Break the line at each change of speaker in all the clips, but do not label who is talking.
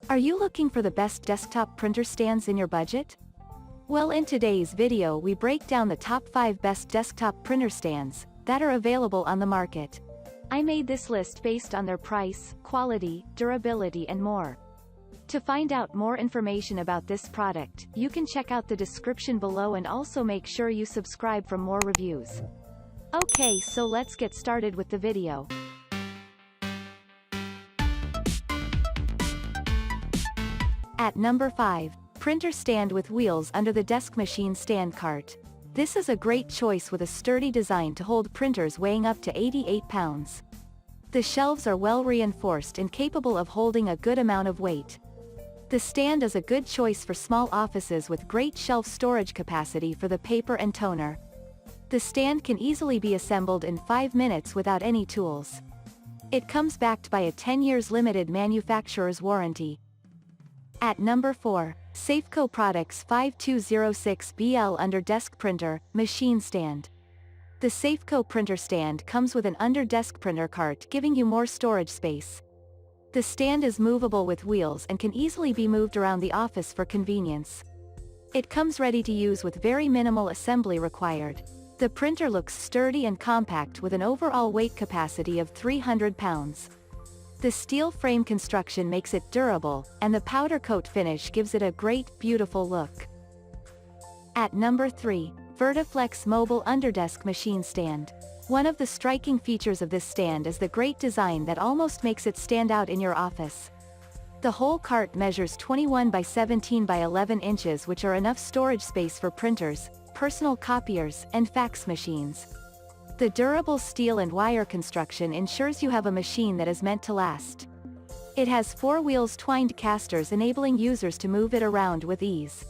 Are you looking for the best desktop printer stands in your budget? Well, in today's video we break down the top 5 best desktop printer stands that are available on the market. I made this list based on their price, quality, durability and more. To find out more information about this product, you can check out the description below and also make sure you subscribe for more reviews. Okay, so let's get started with the video. At number 5, printer stand with wheels under the desk machine stand cart. This is a great choice with a sturdy design to hold printers weighing up to 88 pounds. The shelves are well reinforced and capable of holding a good amount of weight. The stand is a good choice for small offices with great shelf storage capacity for the paper and toner. The stand can easily be assembled in 5 minutes without any tools. It comes backed by a 10 years limited manufacturer's warranty. At number 4, Safeco Products 5206BL Underdesk Printer, Machine Stand. The Safeco printer stand comes with an underdesk printer cart giving you more storage space. The stand is movable with wheels and can easily be moved around the office for convenience. It comes ready to use with very minimal assembly required. The printer looks sturdy and compact with an overall weight capacity of 300 pounds. The steel frame construction makes it durable, and the powder coat finish gives it a great, beautiful look. At number 3, Vertiflex Mobile Underdesk Machine Stand. One of the striking features of this stand is the great design that almost makes it stand out in your office. The whole cart measures 21 by 17 by 11 inches, which are enough storage space for printers, personal copiers, and fax machines. The durable steel and wire construction ensures you have a machine that is meant to last. It has 4 wheels twined casters enabling users to move it around with ease.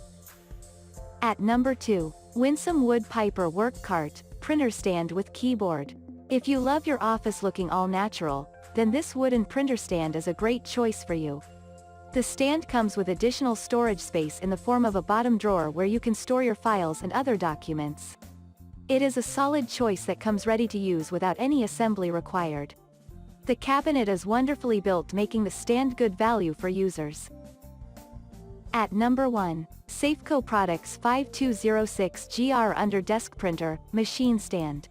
At number 2, Winsome Wood Piper Work Cart, Printer Stand with Keyboard. If you love your office looking all natural, then this wooden printer stand is a great choice for you. The stand comes with additional storage space in the form of a bottom drawer where you can store your files and other documents. It is a solid choice that comes ready to use without any assembly required. The cabinet is wonderfully built, making the stand good value for users. At number 1, Safeco Products 5206GR Underdesk Printer, Machine Stand.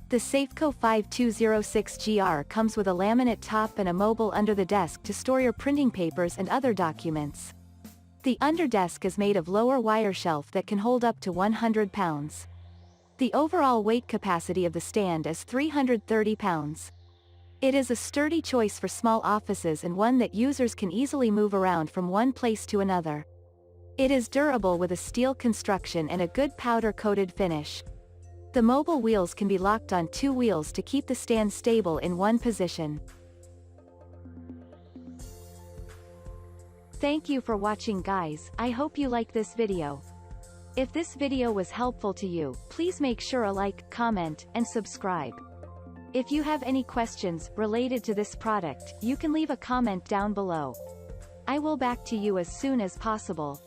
The Safeco 5206GR comes with a laminate top and a mobile under the desk to store your printing papers and other documents. The underdesk is made of lower wire shelf that can hold up to 100 pounds. The overall weight capacity of the stand is 330 pounds. It is a sturdy choice for small offices and one that users can easily move around from one place to another. It is durable with a steel construction and a good powder-coated finish. The mobile wheels can be locked on 2 wheels to keep the stand stable in one position. Thank you for watching, guys. I hope you like this video. If this video was helpful to you, please make sure a like, comment, and subscribe. If you have any questions related to this product, you can leave a comment down below. I will back to you as soon as possible.